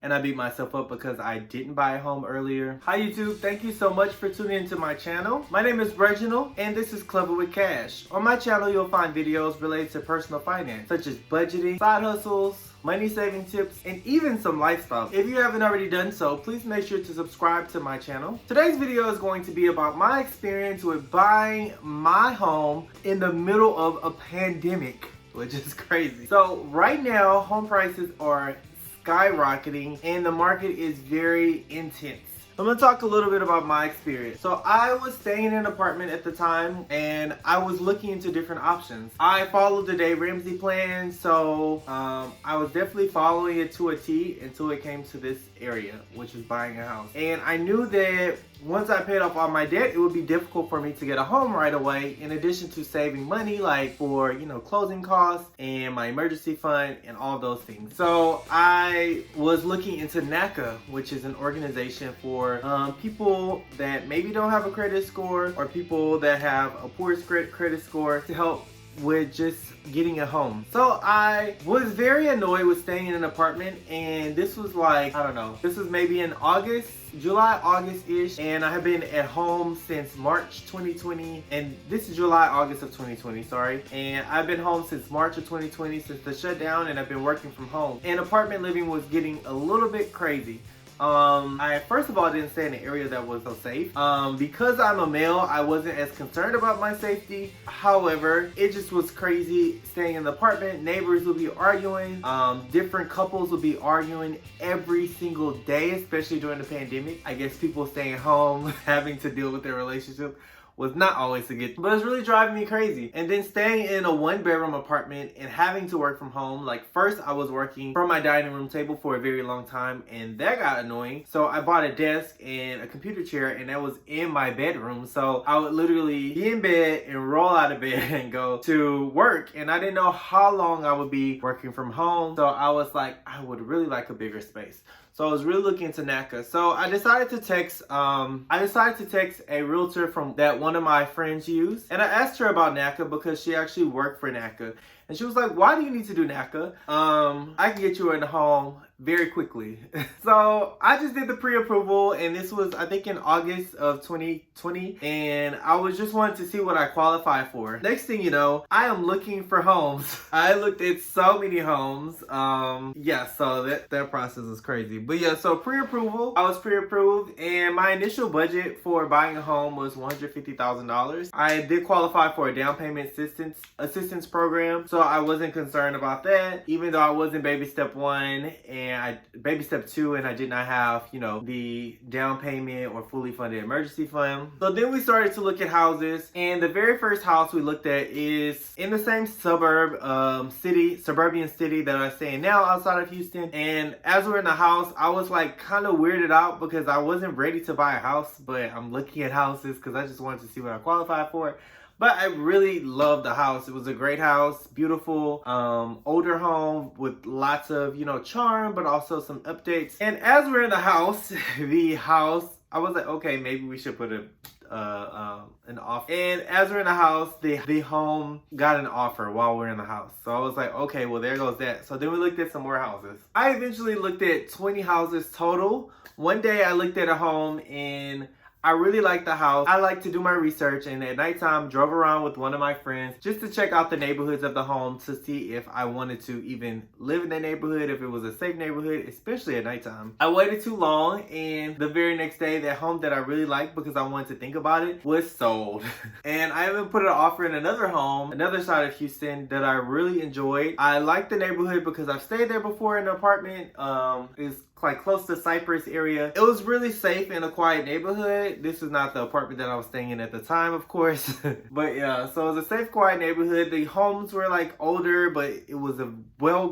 and I beat myself up because I didn't buy a home earlier. Hi YouTube, thank you so much for tuning into my channel. My name is Reginald and this is Clever with Cash. On my channel you'll find videos related to personal finance such as budgeting, side hustles, money saving tips, and even some lifestyle. If you haven't already done so, please make sure to subscribe to my channel. Today's video is going to be about my experience with buying my home in the middle of a pandemic, which is crazy. So right now, home prices are skyrocketing and the market is very intense. I'm gonna talk a little bit about my experience. So I was staying in an apartment at the time and I was looking into different options. I followed the Dave Ramsey plan, so I was definitely following it to a T until it came to this area, which is buying a house. And I knew that once I paid off all my debt, it would be difficult for me to get a home right away, in addition to saving money like for, closing costs and my emergency fund and all those things. So I was looking into NACA, which is an organization for people that maybe don't have a credit score or people that have a poor credit score, to help with just getting a home. So I was very annoyed with staying in an apartment, and this was like, I don't know, this was maybe in July, August-ish, and I have been at home since March 2020, and this is July, August of 2020, sorry. And I've been home since March of 2020, since the shutdown, and I've been working from home. And apartment living was getting a little bit crazy. I first of all didn't stay in an area that was so safe. Because I'm a male, I wasn't as concerned about my safety. However, it just was crazy staying in the apartment. Neighbors would be arguing. Different couples would be arguing every single day, especially during the pandemic. I guess people staying home, having to deal with their relationship was not always a good, but it's really driving me crazy. And then staying in a 1-bedroom apartment and having to work from home. Like, first I was working from my dining room table for a very long time, and that got annoying. So I bought a desk and a computer chair, and that was in my bedroom. So I would literally be in bed and roll out of bed and go to work. And I didn't know how long I would be working from home. So I was like, I would really like a bigger space. So I was really looking into NACA. So I decided to text a realtor from that one of my friends used. And I asked her about NACA because she actually worked for NACA. And she was like, why do you need to do NACA? I can get you in a home very quickly. So I just did the pre-approval, and this was, I think, in August of 2020. And I was just wanting to see what I qualify for. Next thing you know, I am looking for homes. I looked at so many homes. Yeah, so that process was crazy. But yeah, so pre-approval, I was pre-approved, and my initial budget for buying a home was $150,000. I did qualify for a down payment assistance program, so I wasn't concerned about that, even though I was in baby step 1 and baby step 2, and I did not have, the down payment or fully funded emergency fund. So then we started to look at houses, and the very first house we looked at is in the same suburban city that I stay in now, outside of Houston. And as we're in the house, I was like kind of weirded out because I wasn't ready to buy a house, but I'm looking at houses because I just wanted to see what I qualify for. But I really loved the house. It was a great house, beautiful, older home with lots of, charm, but also some updates. And as we're in the house, I was like, okay, maybe we should put an offer. And as we're in the house, the home got an offer while we're in the house. So I was like, okay, well, there goes that. So then we looked at some more houses. I eventually looked at 20 houses total. One day I looked at a home and I really liked the house. I like to do my research, and at nighttime drove around with one of my friends just to check out the neighborhoods of the home to see if I wanted to even live in the neighborhood, if it was a safe neighborhood, especially at nighttime. I waited too long, and the very next day, that home that I really liked because I wanted to think about it was sold. And I even put an offer in another home, another side of Houston, that I really enjoyed. I liked the neighborhood because I've stayed there before in an apartment. It's like close to Cypress area. It was really safe in a quiet neighborhood. This was not the apartment that I was staying in at the time, of course. But yeah, so it was a safe, quiet neighborhood. The homes were like older, but it was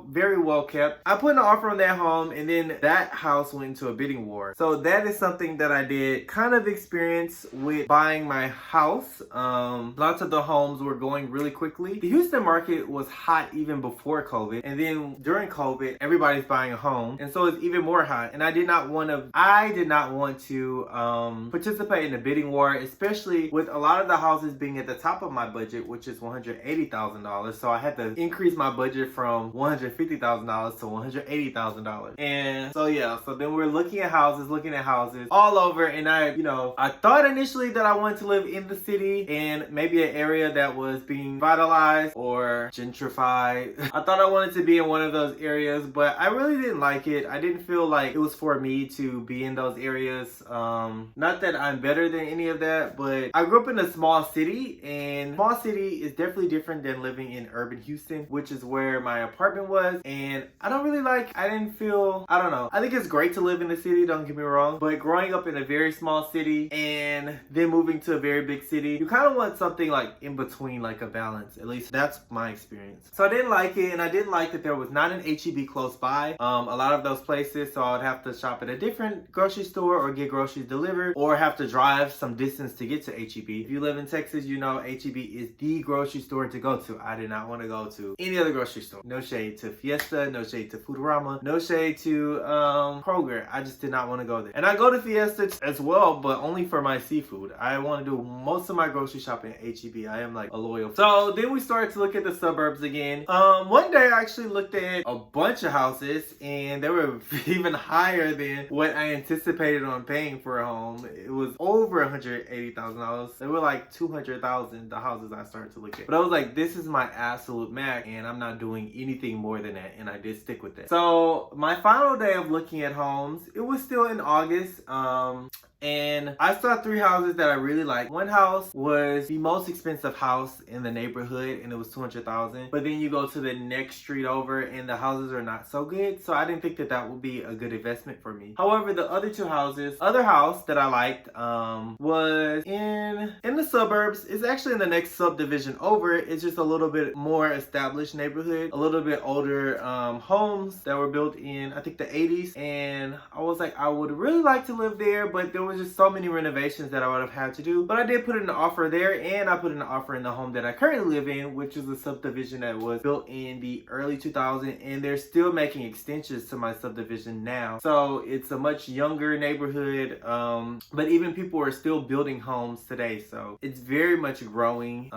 very well kept. I put an offer on that home, and then that house went into a bidding war. So that is something that I did kind of experience with buying my house. Lots of the homes were going really quickly. The Houston market was hot even before COVID, and then during COVID, everybody's buying a home, and so it's even more more high, and I did not want to participate in the bidding war, especially with a lot of the houses being at the top of my budget, which is $180,000. So I had to increase my budget from $150,000 to $180,000. And so yeah, so then we're looking at houses all over, and I thought initially that I wanted to live in the city and maybe an area that was being vitalized or gentrified. I thought I wanted to be in one of those areas, but I really didn't like it. I didn't feel like it was for me to be in those areas. Not that I'm better than any of that, but I grew up in a small city, and small city is definitely different than living in urban Houston, which is where my apartment was. And I don't know. I think it's great to live in the city, don't get me wrong, but growing up in a very small city and then moving to a very big city, you kind of want something like in between, like a balance. At least that's my experience. So I didn't like it, and I didn't like that there was not an HEB close by. A lot of those places, so I'd have to shop at a different grocery store or get groceries delivered, or have to drive some distance to get to HEB. If you live in Texas, you know HEB is the grocery store to go to. I did not want to go to any other grocery store. No shade to Fiesta, no shade to Foodorama, no shade to Kroger. I just did not want to go there. And I go to Fiesta as well, but only for my seafood. I want to do most of my grocery shopping at HEB. I am like a loyal. So then we started to look at the suburbs again. One day I actually looked at a bunch of houses, and they were even higher than what I anticipated on paying for a home. It was over $180,000. They were like $200,000, the houses I started to look at. But I was like, this is my absolute max, and I'm not doing anything more than that, and I did stick with that. So my final day of looking at homes, it was still in August. And I saw 3 houses that I really liked. One house was the most expensive house in the neighborhood, and it was $200,000. But then you go to the next street over, and the houses are not so good. So I didn't think that would be a good investment for me. However, the other 2 houses, other house that I liked, was in the suburbs. It's actually in the next subdivision over. It's just a little bit more established neighborhood, a little bit older homes that were built in, I think, the 80s. And I was like, I would really like to live there, but there was just so many renovations that I would have had to do. But I did put in an offer there, and I put in an offer in the home that I currently live in, which is a subdivision that was built in the early 2000s, and they're still making extensions to my subdivision now. So it's a much younger neighborhood, but even people are still building homes today. So it's very much growing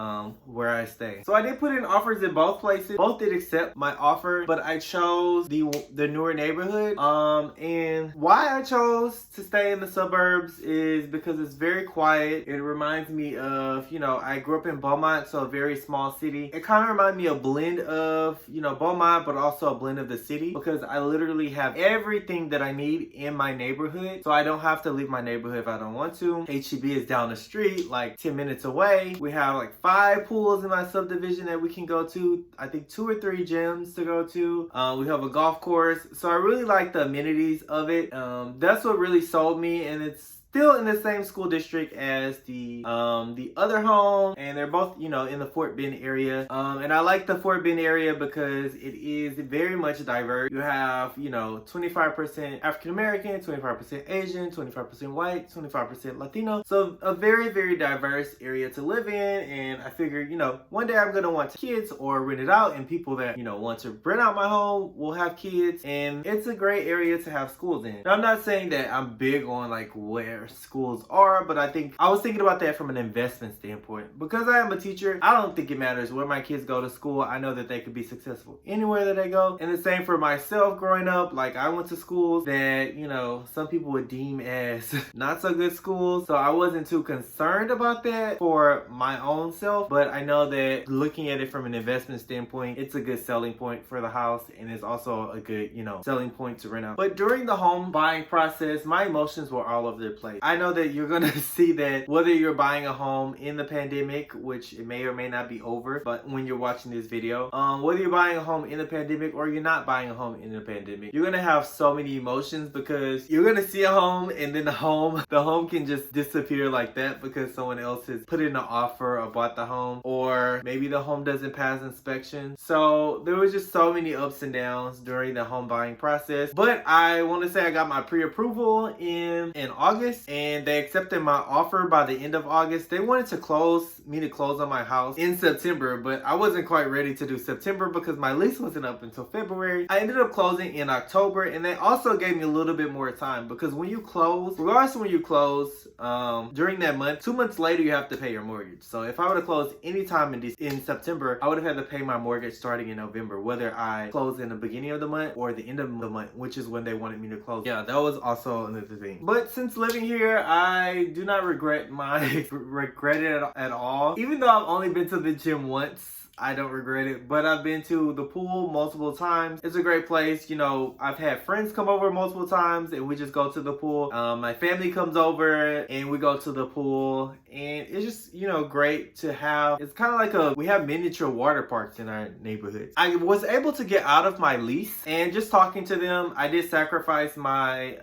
where I stay. So I did put in offers in both places. Both did accept my offer, but I chose the newer neighborhood. And why I chose to stay in the suburbs is because it's very quiet. It reminds me of, I grew up in Beaumont, so a very small city. It kind of reminds me of a blend of, Beaumont, but also a blend of the city, because I literally have everything that I need in my neighborhood. So I don't have to leave my neighborhood if I don't want to. HEB is down the street, like 10 minutes away. We have like 5 pools in my subdivision that we can go to. I think 2 or 3 gyms to go to. We have a golf course. So I really like the amenities of it. That's what really sold me, and it's still in the same school district as the other home, and they're both in the Fort Bend area. And I like the Fort Bend area because it is very much diverse. You have 25% African American, 25% Asian, 25% white, 25% Latino. So a very, very diverse area to live in. And I figured one day I'm gonna want kids or rent it out, and people that want to rent out my home will have kids, and it's a great area to have schools in. Now, I'm not saying that I'm big on like where schools are, but I was thinking about that from an investment standpoint. Because I am a teacher, I don't think it matters where my kids go to school. I know that they could be successful anywhere that they go. And the same for myself growing up. Like, I went to schools that some people would deem as not so good schools, so I wasn't too concerned about that for my own self. But I know that looking at it from an investment standpoint, it's a good selling point for the house, and it's also a good selling point to rent out. But during the home buying process, my emotions were all over the place. I know that you're gonna see that whether you're buying a home in the pandemic, which it may or may not be over, but when you're watching this video, whether you're buying a home in the pandemic or you're not buying a home in the pandemic, you're gonna have so many emotions, because you're gonna see a home, and then the home can just disappear like that because someone else has put in an offer or bought the home, or maybe the home doesn't pass inspection. So there was just so many ups and downs during the home buying process. But I want to say I got my pre-approval in August. August, and they accepted my offer by the end of August. They wanted to close on my house in September, but I wasn't quite ready to do September because my lease wasn't up until February. I ended up closing in October, and they also gave me a little bit more time because when you close, regardless of when you close, during that month, 2 months later, you have to pay your mortgage. So if I would have closed anytime in September, I would have had to pay my mortgage starting in November, whether I closed in the beginning of the month or the end of the month, which is when they wanted me to close. Yeah, that was also another thing. But since living here, I do not regret it at all. Even though I've only been to the gym once, I don't regret it, but I've been to the pool multiple times. It's a great place. You know, I've had friends come over multiple times and we just go to the pool. My family comes over and we go to the pool, and it's just, you know, great to have. It's kind of like we have miniature water parks in our neighborhood. I was able to get out of my lease, and just talking to them, I did sacrifice my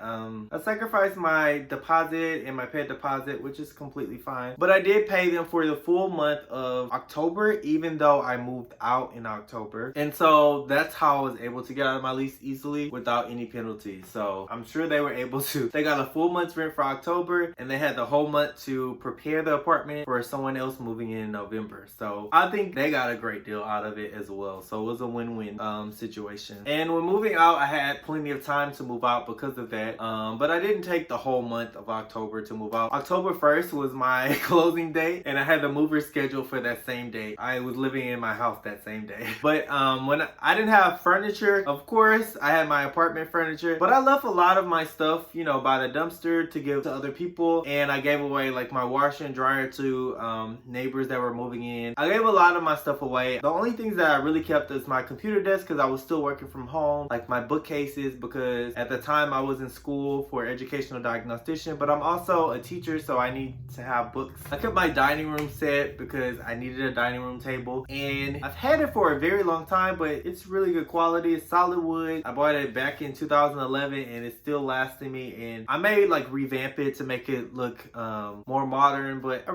deposit and my pet deposit, which is completely fine. But I did pay them for the full month of October, even though I moved out in October. And so that's how I was able to get out of my lease easily without any penalty. So I'm sure they were able to. They got a full month's rent for October, and they had the whole month to prepare the apartment for someone else moving in November. So I think they got a great deal out of it as well. So it was a win-win situation. And when moving out, I had plenty of time to move out because of that. But I didn't take the whole month of October to move out. October 1st was my closing date, and I had the mover scheduled for that same day. I was living in my house that same day. But when I didn't have furniture, of course, I had my apartment furniture, but I left a lot of my stuff, you know, by the dumpster to give to other people, and I gave away like my washer and dryer to neighbors that were moving in. I gave a lot of my stuff away. The only things that I really kept is my computer desk, because I was still working from home, like my bookcases, because at the time I was in school for educational diagnostician, but I'm also a teacher, so I need to have books. I kept my dining room set because I needed a dining room table, and I've had it for a very long time, but it's really good quality. It's solid wood. I bought it back in 2011, and it's still lasting me, and I may like revamp it to make it look more modern, but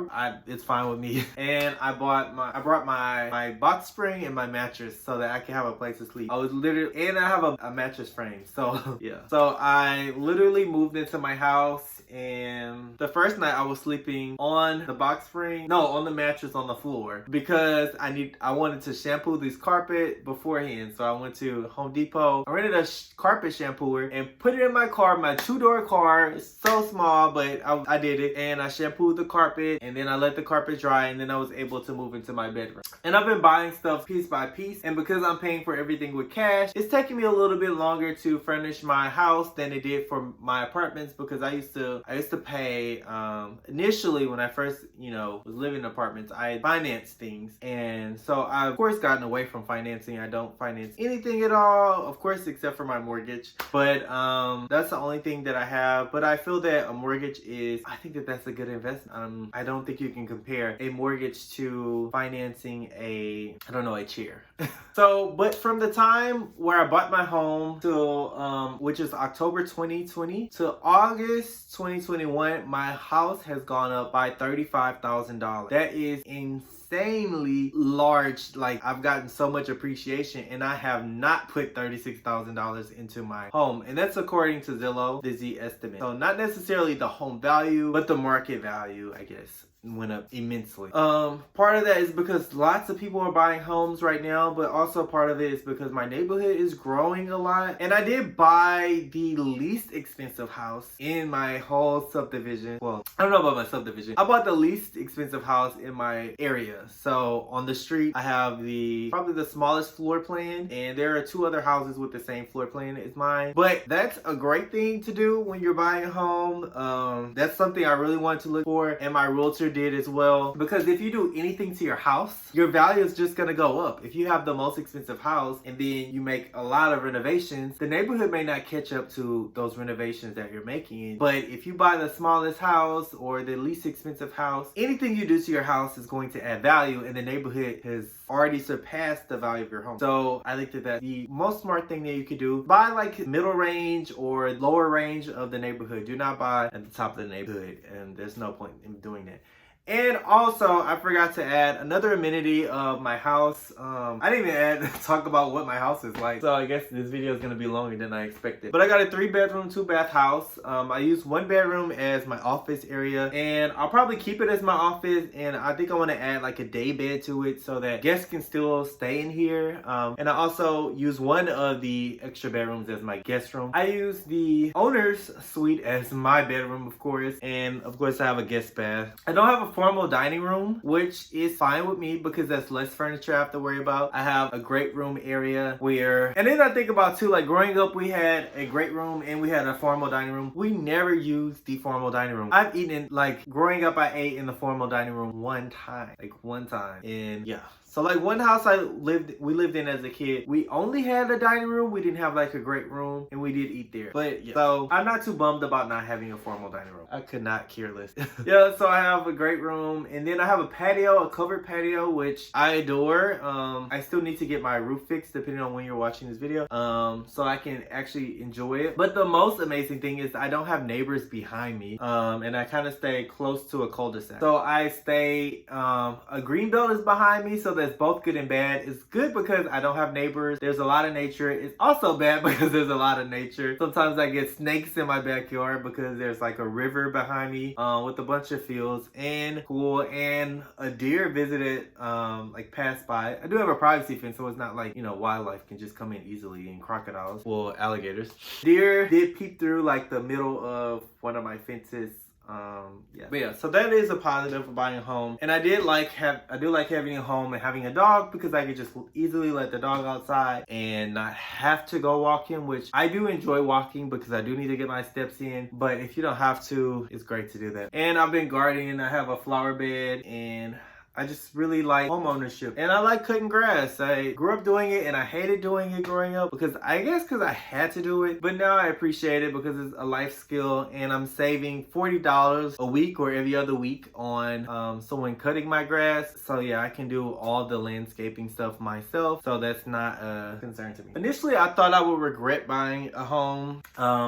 it's fine with me. And I brought my box spring and my mattress so that I can have a place to sleep. And I have a mattress frame, so yeah. So I literally moved into my house, and the first night I was sleeping on the box spring, no, on the mattress on the floor, because I wanted to shampoo this carpet beforehand. So I went to Home Depot. I rented a carpet shampooer and put it in my car, my 2-door car. It's so small, but I did it, and I shampooed the carpet, and then I let the carpet dry, and then I was able to move into my bedroom. And I've been buying stuff piece by piece, and because I'm paying for everything with cash, it's taking me a little bit longer to furnish my house than it did for my apartments, because I used to pay initially when I first, you know, was living in apartments, I financed things, and so I've of course gotten away from financing. I don't finance anything at all, of course, except for my mortgage. But that's the only thing that I have. But I feel that a mortgage I think that that's a good investment. I don't think you can compare a mortgage to financing a chair. So, but from the time where I bought my home till which is October 2020 to August 2021, my house has gone up by $35,000. That is insanely large. Like, I've gotten so much appreciation, and I have not put $36,000 into my home, and that's according to Zillow, the Z estimate. So not necessarily the home value, but the market value, I guess, went up immensely. Part of that is because lots of people are buying homes right now, but also part of it is because my neighborhood is growing a lot, and I did buy the least expensive house in my whole subdivision. Well, I don't know about my subdivision. I bought the least expensive house in my area. So on the street, I have probably the smallest floor plan, and there are 2 other houses with the same floor plan as mine. But that's a great thing to do when you're buying a home. That's something I really wanted to look for, and my realtor did as well, because if you do anything to your house, your value is just gonna go up. If you have the most expensive house and then you make a lot of renovations, the neighborhood may not catch up to those renovations that you're making. But if you buy the smallest house or the least expensive house, anything you do to your house is going to add value, and the neighborhood has already surpassed the value of your home. So I think that that's the most smart thing that you could do. Buy like middle range or lower range of the neighborhood. Do not buy at the top of the neighborhood, and there's no point in doing that. And also, I forgot to add another amenity of my house. I didn't even talk about what my house is like. So I guess this video is going to be longer than I expected. But I got a 3-bedroom, 2-bath house. I use 1 bedroom as my office area. And I'll probably keep it as my office. And I think I want to add like a day bed to it so that guests can still stay in here. And I also use one of the extra bedrooms as my guest room. I use the owner's suite as my bedroom, of course. And of course, I have a guest bath. I don't have a formal dining room, which is fine with me because that's less furniture I have to worry about. I have a great room area where, and then I think about too, like growing up, we had a great room and we had a formal dining room. We never used the formal dining room. I've eaten, like growing up, I ate in the formal dining room one time. And yeah. So like one house we lived in as a kid, we only had a dining room. We didn't have like a great room, and we did eat there. But yeah, so I'm not too bummed about not having a formal dining room. I could not care less. Yeah, so I have a great room, and then I have a patio, a covered patio, which I adore. I still need to get my roof fixed depending on when you're watching this video, so I can actually enjoy it. But the most amazing thing is I don't have neighbors behind me, and I kind of stay close to a cul-de-sac. So I stay, a green belt is behind me, so that's both good and bad. It's good because I don't have neighbors. There's a lot of nature. It's also bad because there's a lot of nature. Sometimes I get snakes in my backyard because there's like a river behind me with a bunch of fields and pool, and a deer visited, like passed by. I do have a privacy fence, so it's not like, you know, wildlife can just come in easily, and crocodiles, well, alligators. Deer did peep through like the middle of one of my fences. Yeah, but yeah, so that is a positive for buying a home. And I do like having a home and having a dog because I could just easily let the dog outside and not have to go walking, which I do enjoy walking because I do need to get my steps in. But if you don't have to, it's great to do that. And I've been gardening. I have a flower bed, and I just really like home ownership, and I like cutting grass. I grew up doing it and I hated doing it growing up because I had to do it, but now I appreciate it because it's a life skill, and I'm saving $40 a week or every other week on someone cutting my grass. So yeah, I can do all the landscaping stuff myself, so that's not a concern to me. Initially, I thought I would regret buying a home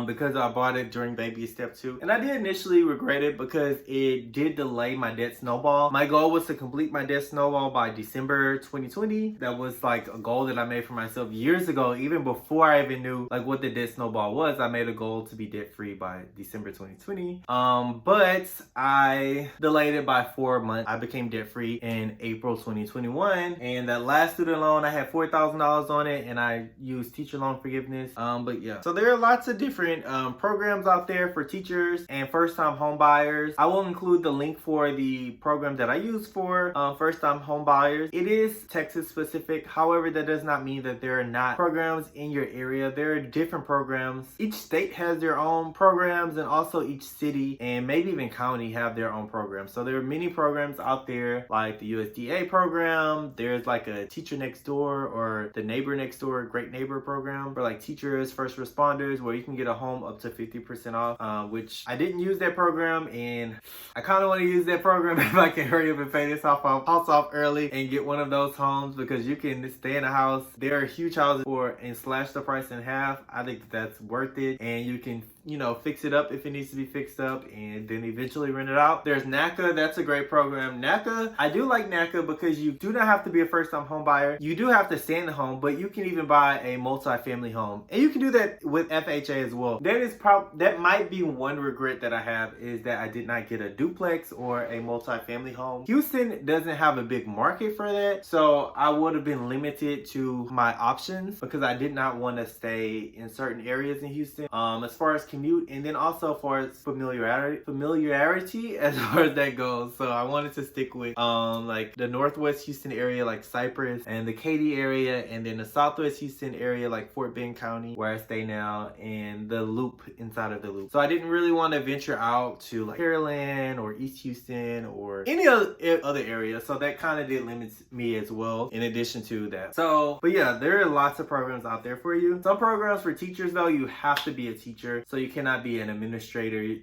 because I bought it during baby step 2, and I did initially regret it because it did delay my debt snowball. My goal was to complete my debt snowball by December 2020. That was like a goal that I made for myself years ago. Even before I even knew like what the debt snowball was, I made a goal to be debt free by December 2020. But I delayed it by 4 months. I became debt free in April 2021, and that last student loan, I had $4,000 on it, and I used teacher loan forgiveness. But yeah, so there are lots of different programs out there for teachers and first-time home buyers. I will include the link for the program that I use for first-time home buyers. It is Texas specific. However, that does not mean that there are not programs in your area. There are different programs. Each state has their own programs, and also each city and maybe even county have their own programs. So there are many programs out there, like the USDA program. There's like a teacher next door or the neighbor next door, great neighbor program for like teachers, first responders, where you can get a home up to 50% off, which I didn't use that program, and I kind of want to use that program if I can hurry up and pay this house off early and get one of those homes, because you can stay in a house. There are huge houses and slash the price in half. I think that's worth it, and you can, you know, fix it up if it needs to be fixed up and then eventually rent it out. There's NACA. That's a great program. NACA, I do like NACA because you do not have to be a first-time home buyer. You do have to stay in the home, but you can even buy a multi-family home, and you can do that with FHA as well. That might be one regret that I have, is that I did not get a duplex or a multi-family home. Houston doesn't have a big market for that, so I would have been limited to my options because I did not want to stay in certain areas in Houston. As far as commute, and then also for its familiarity as far as that goes. So I wanted to stick with like the Northwest Houston area, like Cypress, and the Katy area, and then the Southwest Houston area, like Fort Bend County, where I stay now, and the Loop inside of the Loop. So I didn't really want to venture out to like Pearland or East Houston or any other area. So that kind of did limit me as well, in addition to that. So, but yeah, there are lots of programs out there for you. Some programs for teachers, though, you have to be a teacher. So you cannot be an administrator,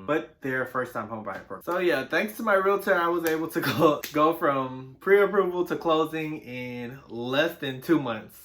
but they're a first-time home buyer program. So yeah, thanks to my realtor, I was able to go from pre-approval to closing in less than 2 months.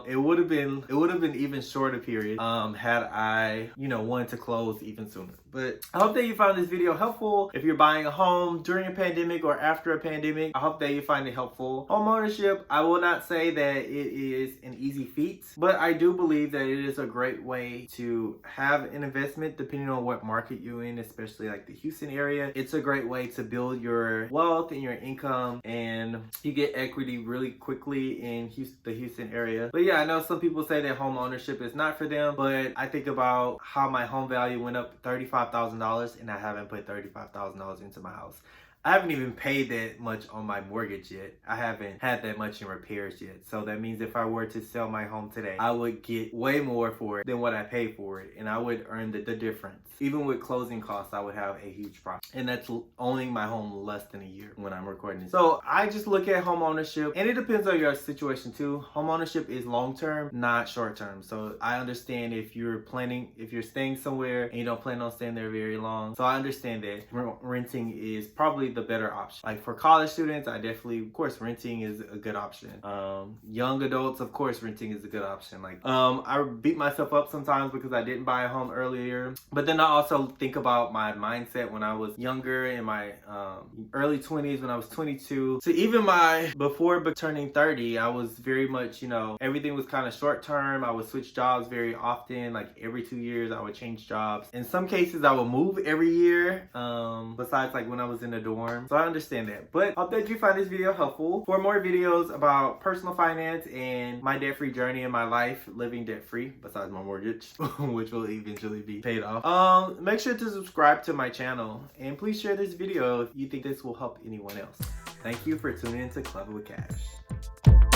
It would have been even shorter period had I, wanted to close even sooner. But I hope that you found this video helpful. If you're buying a home during a pandemic or after a pandemic, I hope that you find it helpful. Home ownership, I will not say that it is an easy feat, but I do believe that it is a great way to have an investment depending on what market you're in, especially like the Houston area. It's a great way to build your wealth and your income, and you get equity really quickly in the Houston area. But yeah, I know some people say that home ownership is not for them, but I think about how my home value went up $35,000 and I haven't put $35,000 into my house. I haven't even paid that much on my mortgage yet. I haven't had that much in repairs yet. So that means if I were to sell my home today, I would get way more for it than what I paid for it. And I would earn the difference. Even with closing costs, I would have a huge profit. And that's owning my home less than a year when I'm recording this. So I just look at home ownership, and it depends on your situation too. Home ownership is long-term, not short-term. So I understand if you're staying somewhere and you don't plan on staying there very long. So I understand that renting is probably the better option. Like for college students, of course, renting is a good option. Young adults, of course, renting is a good option. Like, I beat myself up sometimes because I didn't buy a home earlier. But then I also think about my mindset when I was younger, in my early 20s, when I was 22. So even before turning 30, I was very much, everything was kind of short term. I would switch jobs very often. Like every 2 years, I would change jobs. In some cases, I would move every year. Besides like when I was in the dorm. So I understand that. But I hope that you find this video helpful. For more videos about personal finance and my debt-free journey in my life, living debt-free, besides my mortgage, which will eventually be paid off, make sure to subscribe to my channel. And please share this video if you think this will help anyone else. Thank you for tuning in to Clever with Cash.